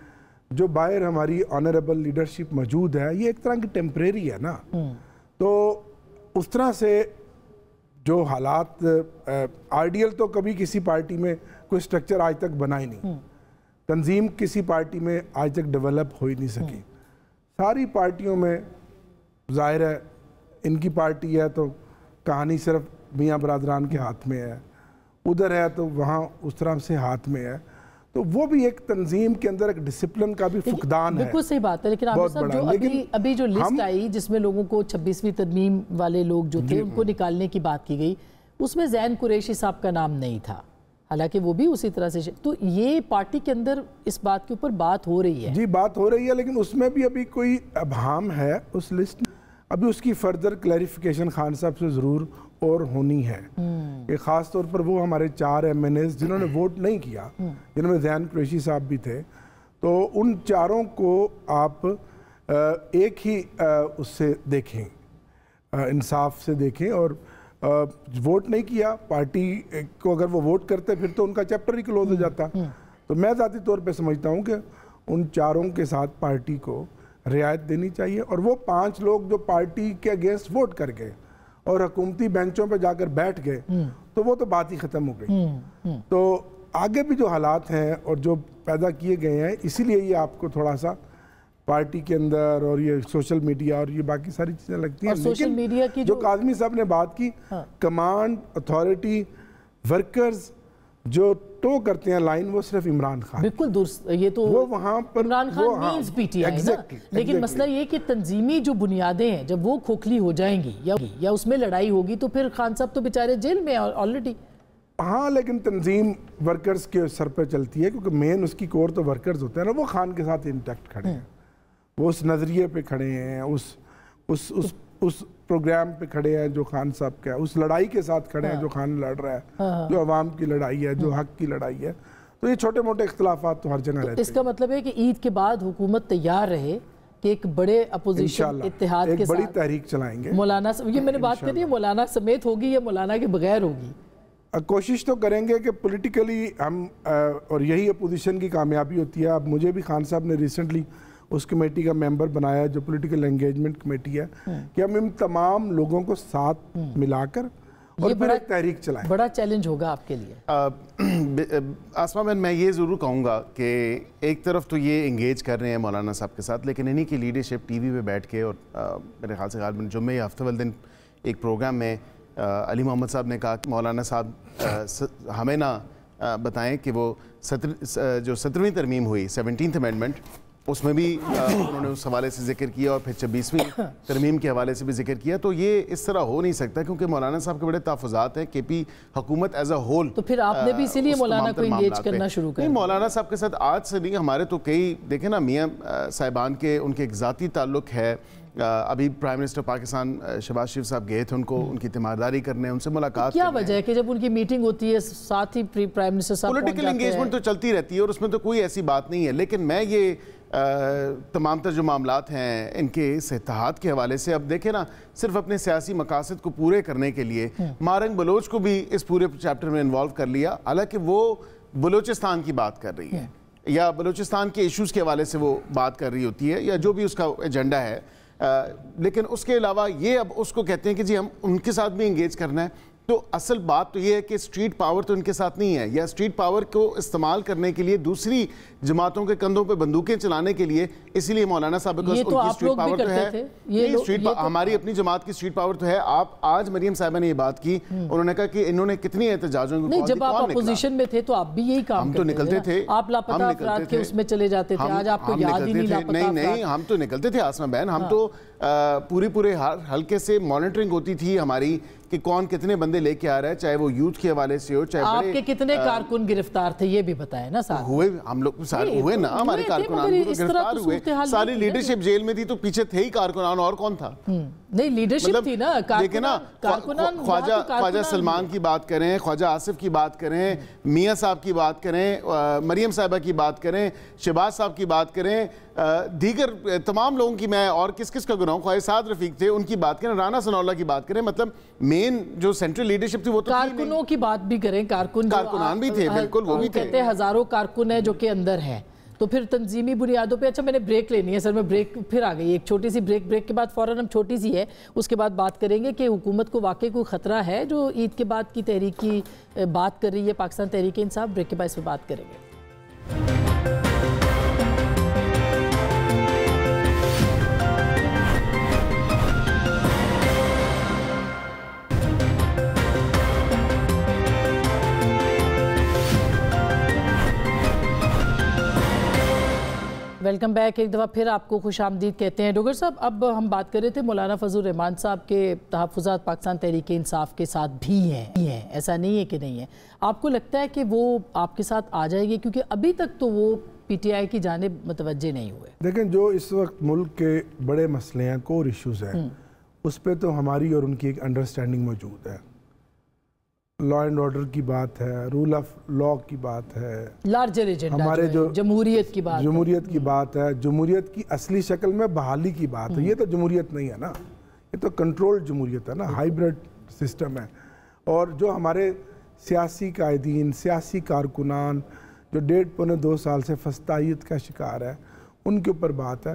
जो बाहर हमारी ऑनरेबल लीडरशिप मौजूद है, ये एक तरह की टेम्परेरी है ना। तो उस तरह से जो हालात, आइडियल तो कभी किसी पार्टी में कोई स्ट्रक्चर आज तक बना ही नहीं, तंजीम किसी पार्टी में आज तक डेवलप हो ही नहीं सकी। सारी पार्टियों में जाहिर है इनकी पार्टी है तो कहानी सिर्फ मियाँ बरादरान के हाथ में है, उधर है तो वहाँ उस तरह से हाथ में है, तो वो भी एक तंजीम के अंदर एक डिसिप्लिन का भी फुकदान है। बिल्कुल सही बात है, लेकिन आमिर साहब जो अभी जो लिस्ट आई जिसमें लोगों को 26वीं तरमीम वाले लोग जो थे उनको निकालने की बात की गई, उसमें ज़ैन कुरैशी साहब का नाम नहीं था, हालांकि वो भी उसी तरह से, तो ये पार्टी के अंदर इस बात के ऊपर बात हो रही है। जी बात हो रही है, लेकिन उसमें भी अभी कोई अभाम है उस लिस्ट में, अभी उसकी फर्दर क्लैरिफिकेशन खान साहब से ज़रूर और होनी है। कि ख़ास तौर पर वो हमारे 4 MNAs जिन्होंने वोट नहीं किया, जिनमें ज़ैन कुरैशी साहब भी थे, तो उन चारों को आप एक ही उससे देखें, इंसाफ से देखें, और वोट नहीं किया पार्टी को, अगर वो वोट करते फिर तो उनका चैप्टर ही क्लोज हो जाता। तो मैं ज़ाती तौर पे समझता हूँ कि उन चारों के साथ पार्टी को रियायत देनी चाहिए, और वो 5 लोग जो पार्टी के अगेंस्ट वोट कर गए और हुकूमती बेंचों पर जाकर बैठ गए, تو وہ تو بات ہی ختم ہو گئی. تو آگے بھی جو حالات ہیں اور جو پیدا کیے گئے ہیں، اسی لیے یہ آپ کو تھوڑا سا پارٹی کے اندر اور یہ سوشل میڈیا اور یہ باقی ساری چیزیں لگتی ہیں. سوشل میڈیا کی جو کاظمی صاحب نے بات کی، کمانڈ اتھارٹی ورکرز جو ٹو کرتے ہیں لائن، وہ صرف عمران خان. بالکل درست. یہ تو وہ وہاں پر Imran Khan means PTI نا. لیکن مسئلہ یہ کہ تنظیمی جو بنیادیں ہیں جب وہ کھوکھلی ہو جائیں گی یا اس میں لڑائی ہوگی تو پھر خان صاحب تو بیچارے جیل میں آلریڈی. ہاں لیکن تنظیم ورکرز کے سر پہ چلتی ہے، کیونکہ مین اس کی کور تو ورکرز ہوتے ہیں نا. وہ خان کے ساتھ انٹیکٹ کھڑے ہیں، وہ اس نظریے پہ کھڑے ہیں، اس پروگرام پہ کھڑے ہیں جو خان صاحب کا ہے، اس لڑائی کے ساتھ کھڑے ہیں جو خان لڑ رہا ہے، جو عوام کی لڑائی ہے، جو حق کی لڑائی ہے. تو یہ چھوٹے موٹے اختلافات تو ہر جگہ رہتے ہیں. اس کا مطلب ہے کہ عید کے بعد حکومت تیار رہے کہ ایک بڑے اپوزیشن اتحاد کے ساتھ ایک بڑی تحریک چلائیں گے. مولانا، یہ میں نے بات کری ہے، مولانا سمیت ہوگی یا مولانا کے بغیر ہوگی؟ کوشش تو کریں گے کہ پولیٹیکلی ہم، اور یہی اپوزیشن کی کامیابی ہوتی ہے. اب مجھے بھی خان صاحب نے ریسنٹلی اس کمیٹی کا ممبر بنایا جو پولیٹیکل انگیجمنٹ کمیٹی ہے، کہ ہم ان تمام لوگوں کو ساتھ ملا کر اور پھر ایک تحریک چلائیں. بڑا چیلنج ہوگا آپ کے لیے. آسما بہن، میں یہ ضرور کہوں گا کہ ایک طرف تو یہ انگیج کر رہے ہیں مولانا صاحب کے ساتھ، لیکن انہی کی لیڈرشپ ٹی وی پہ بیٹھ کے، اور میرے خیال سے غالباً جمعہ یا ہفتے والے دن ایک پروگرام میں علی محمد صاحب نے کہا کہ مولانا صاحب ہمیں نہ بتائیں کہ وہ جو 17ویں ترمیم ہوئی 17th امینڈمنٹ، اس میں بھی انہوں نے اس حوالے سے ذکر کیا، اور پھر 26ویں ترمیم کے حوالے سے بھی ذکر کیا. تو یہ اس طرح ہو نہیں سکتا، کیونکہ مولانا صاحب کے بڑے تحفظات ہیں. کے پی حکومت ایز اے ہول. تو پھر آپ نے بھی اسی لیے مولانا کو انگیج کرنا شروع کر دیا؟ نہیں، مولانا صاحب کے ساتھ آج سے نہیں، ہمارے تو کئی دیکھیں نا، میاں صاحبان کے ان کے ایک ذاتی تعلق ہے. ابھی پرائم منسٹر پاکستان شہباز شریف صاحب گئے تھے ان کو ان کی تیمارداری کرنے، ان سے ملاقات. کیا وجہ ہے کہ جب ان کی میٹنگ ہوتی ہے ساتھ ہی پرائم منسٹر صاحب پہنچ جاتے ہیں؟ پولیٹیکل انگیجمنٹ تو چلتی رہتی ہے اور اس میں تو کوئی ایسی بات نہیں ہے. لیکن میں یہ تمام تر جو معاملات ہیں ان کے اس اتحاد کے حوالے سے، اب دیکھیں نا، صرف اپنے سیاسی مقاصد کو پورے کرنے کے لیے مارنگ بلوچ کو بھی اس پورے چیپٹر میں انوالو کر لیا، حالانکہ وہ بلوچستان کی بات کر رہی ہے یا بلوچستان کے ایشوز کے حوالے سے وہ بات کر رہی ہوتی ہے، یا جو بھی اس کا ایجنڈا ہے. لیکن اس کے علاوہ یہ اب اس کو کہتے ہیں کہ جی ہم ان کے ساتھ بھی انگیج کرنا ہے. تو اصل بات تو یہ ہے کہ اسٹریٹ پاور تو ان کے ساتھ نہیں ہے، یا اسٹریٹ پاور کو استعمال کرنے کے لیے دوسری جماعتوں کے کندھوں پہ بندوقیں چلانے کے لیے، اسی لیے مولانا صاحب کو ان کی اسٹریٹ پاور تو ہے. ہماری اپنی جماعت کی اسٹریٹ پاور تو ہے. آپ آج مریم صاحبہ نے یہ بات کی، انہوں نے کہا کہ انہوں نے کتنی احتجاجوں کو، نہیں جب آپ اپوزیشن میں تھے تو آپ بھی یہی کام کرتے تھے. ہم تو نکلتے تھے، آپ لاپتہ افراد کے اس میں چلے جاتے تھے. آج آپ کو یاد ہی نہیں لاپتہ افراد. نہیں، ہم تو نکلتے تھے آسما بہن. ہم تو پورے ہر حلقے سے مانیٹرنگ ہوتی تھی ہماری کہ کون کتنے بندے لے کے آ رہا ہے، چاہے وہ یوتھ کے حوالے سے ہو، چاہے آپ کے کتنے کارکن گرفتار تھے یہ بھی بتائیں نا. ساتھ ہوئے، ہم لوگ سارے ہوئے نا، ہمارے کارکنان گرفتار ہوئے. ساری لیڈرشپ جیل میں تھی، تو پیچھے تھے ہی کارکنان، اور کون تھا؟ نہیں لیڈرشپ تھی نا. دیکھیں نا، خواجہ سلمان کی بات کریں، خواجہ آصف کی بات کریں، میاں صاحب کی بات کریں، مریم صاحبہ کی بات کریں، شہباز صاحب کی بات کریں، دیگر تمام لوگوں کی، میں اور کس کا گناہوں، خواجہ سعد رفیق تھے ان کی بات کریں، رانا ثناء اللہ کی بات کریں. مطلب مین جو سینٹرل لیڈرشپ تھی وہ تو کارکنوں کی بات بھی کریں. کارکنان بھی تھے، بالکل وہ بھی تھے. کہتے ہیں ہزاروں کارکن ہیں جو کہ اندر ہیں. تو پھر تنظیمی بنیادوں پہ. اچھا میں نے بریک لینی ہے سر، میں بریک پھر آ گئی، ایک چھوٹی سی بریک کے بعد فوراً ہم چھوٹی سی ہے اس کے بعد بات کریں گے کہ حکومت کو واقعی کوئی خطرہ ہے جو عید کے بعد کی تحریک کی بات کر رہی ہے پاکستان تحریک انصاف. بریک کے بعد اس پہ بات کریں گے. Welcome back. ایک دفعہ پھر آپ کو خوش آمدید کہتے ہیں. ڈوگر صاحب، اب ہم بات کر رہے تھے مولانا فضل الرحمان صاحب کے تحفظات پاکستان تحریک انصاف کے ساتھ بھی ہیں، ایسا نہیں ہے کہ نہیں ہے. آپ کو لگتا ہے کہ وہ آپ کے ساتھ آ جائے گی؟ کیونکہ ابھی تک تو وہ پی ٹی آئی کی جانب متوجہ نہیں ہوئے. دیکھیں، جو اس وقت ملک کے بڑے مسئلے ہیں، کور ایشوز ہیں، اس پہ تو ہماری اور ان کی ایک انڈرسٹینڈنگ موجود ہے. لا اینڈ آرڈر کی بات ہے، رول آف لا کی بات ہے، لارجر ایجنڈا ہمارے جو جمہوریت کی بات ہے، جمہوریت کی اصلی شکل میں بحالی کی بات ہے. یہ تو جمہوریت نہیں ہے نا، یہ تو کنٹرول جمہوریت ہے نا، ہائیبرڈ سسٹم ہے. اور جو ہمارے سیاسی قائدین، سیاسی کارکنان جو 1.5-2 سال سے فسطائیت کا شکار ہے، ان کے اوپر بات ہے.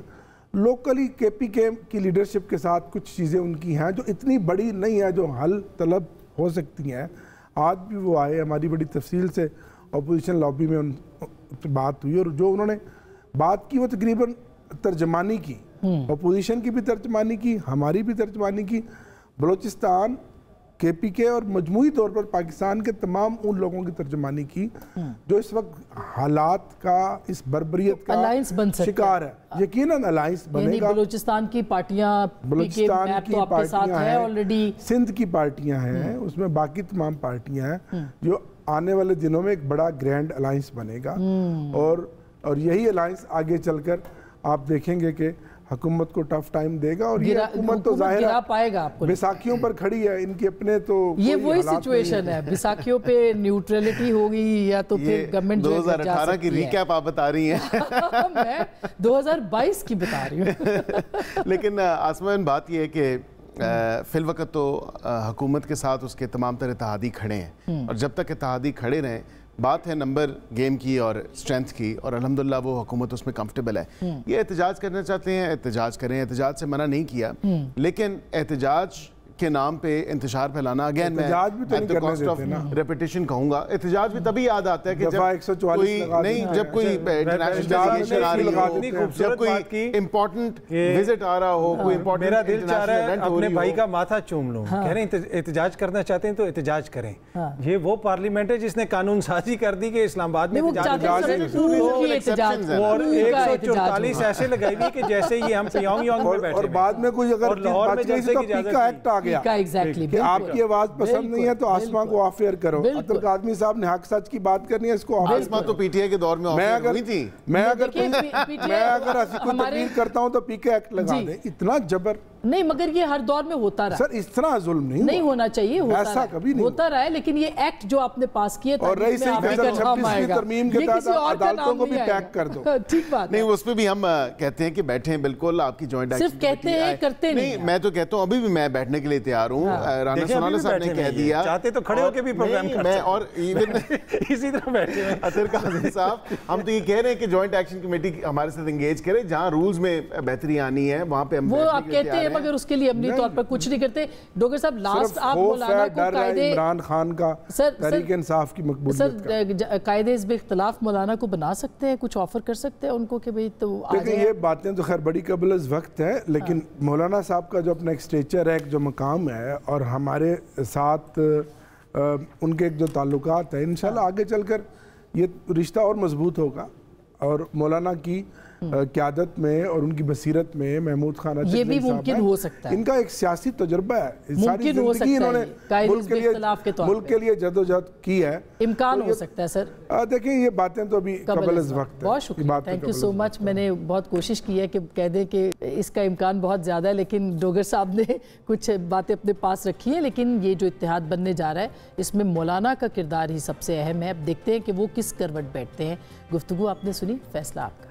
لوکلی کے پی کے کی لیڈرشپ کے ساتھ کچھ چیزیں ان کی ہیں جو اتنی بڑی نہیں ہے جو حل طلب ہو سکتی ہیں. आज भी वो आए, हमारी बड़ी तफसील से अपोजिशन लॉबी में उन बात हुई, और जो उन्होंने बात की वो तकरीबन तर्जमानी की, अपोजिशन की भी तर्जमानी की, हमारी भी तर्जमानी की, बलूचिस्तान KPK और मजमूई तौर पर पाकिस्तान के तमाम उन लोगों की तर्जमानी की जो इस वक्त हालात का, इस बर्बरियत का अलायंस बन सकता शिकार है। यकीनन अलायंस बनेगा। बलूचिस्तान की पार्टियां, बलूचिस्तान की पार्टियां हैं ऑलरेडी, सिंध की पार्टियां हैं, उसमें बाकी तमाम पार्टियां हैं जो आने वाले दिनों में एक बड़ा ग्रैंड अलायंस बनेगा। और यही अलायंस आगे चलकर आप देखेंगे कि हुकूमत को टफ टाइम देगा, और ये हुकूमत तो जाहिर गिरा पाएगा आपको। बैसाखियों पर खड़ी है, इनके अपने तो ये वही सिचुएशन है, बैसाखियों पे न्यूट्रलिटी होगी या तो फिर गवर्नमेंट 2018 की रिकैप आप बता रही हैं। मैं 2022 की बता रही हूँ। लेकिन आसमान बात ये है कि फिल वक्त तो हुकूमत के साथ उसके तमाम तरह इत्तेहादी खड़े हैं, और जब तक इत्तेहादी खड़े रहें, बात है नंबर गेम की और स्ट्रेंथ की, और अल्हम्दुलिल्लाह वो हुकूमत उसमें कंफर्टेबल है। ये एहतजाज करना चाहते हैं, एहतजाज करें, एहतजाज से मना नहीं किया, लेकिन एहतजाज के नाम पे इंतशार फैलाना, अगेन मैं रेपिटेशन कहूंगा, एहतजाज भी तभी याद आता है कि जब कोई इंटरनेशनल आ रही हो, जब कोई इंपॉर्टेंट विजिट आ रहा हो, कोई इंपॉर्टेंट, मेरा दिल चाह रहा है अपने भाई का माथा चूम लूं। कह रहे हैं एहतजाज करना चाहते हैं तो एहतजाज करें। ये वो पार्लियामेंट है जिसने कानून साजी कर दी कि इस्लामाबाद में और 144 ऐसे लगाई हुई कि जैसे ही हम प्योंगयांग में बैठे, और बाद में कोई अगर लाहौर में जैसे कि पीका एक्ट आ गया कि आपकी आवाज पसंद नहीं है तो आसमां को ऑफ एयर करो। अब्दुल कादमी साहब ने हक सच की बात करनी है, इसको आसमां तो पीटीआई के दौर में ऑफ एयर हुई थी। मैं अगर ऐसी कोई तकरीर करता हूं तो पीके एक्ट लगा दे, इतना जबर नहीं, मगर ये हर दौर में होता रहा सर, इस तरह जुल्म नहीं होना चाहिए, ऐसा कभी नहीं होता रहा है। लेकिन ये एक्ट जो आपने पास किया और रईस तरमीम के तहत अदालतों को भी पैक कर दो। ठीक बात नहीं, उस पे भी हम कहते हैं कि बैठे हैं, बिल्कुल आपकी जॉइंट एक्शन सिर्फ कहते हैं, करते नहीं। मैं तो कहता हूँ अभी भी मैं बैठने के लिए तैयार हूँ। राना सोनाला साहब ने कह दिया, चाहते तो खड़े होकर भी प्रोग्राम कर, मैं और इवन इसी तरह बैठे हैं। अतर काज़ी साहब, हम तो ये कह रहे हैं कि जॉइंट एक्शन कमेटी हमारे साथ एंगेज करे, जहाँ रूल्स में बेहतरी आनी है वहाँ पे हम, वो आप कहते हैं, मगर उसके लिए अपनी तौर पर कुछ नहीं करते। डॉक्टर साहब, लास्ट आप मौलाना को कायदे इमरान खान का तहरीक इंसाफ की मकबूलियत का कायदे इस इख्तिलाफ मौलाना को बना सकते हैं, कुछ ऑफर कर सकते हैं उनको कि भाई तो देखिए ये बातें तो खैर बड़ी कबल अज़ वक्त है, लेकिन मौलाना साहब का जो अपना एक स्टेचर है, एक जो मकाम है, और हमारे साथ उनके एक जो ताल्लुकात है, इंशाल्लाह आगे चलकर ये रिश्ता और मजबूत होगा। और मौलाना की क़यादत में और उनकी बसीरत में महमूद खान ये भी मुमकिन हो सकता है, इनका एक सियासी तजुर्बा है, सारी हो जिंदगी इन्होंने मुल्क के लिए जदोजहद की है, इम्कान हो सकता है सर। देखिए ये बातें तो अभी कबल अज़ वक्त है। बहुत शुक्रिया, थैंक यू सो मच। मैंने बहुत कोशिश की है कि कह दें कि इसका इम्कान बहुत ज़्यादा है, लेकिन डोगर साहब ने कुछ बातें अपने पास रखी हैं। लेकिन ये जो इत्तेहाद बनने जा रहा है, इसमें मौलाना का किरदार ही सबसे अहम है। अब देखते हैं कि वो किस करवट बैठते हैं। गुफ्तगू आपने सुनी, फैसला आपका।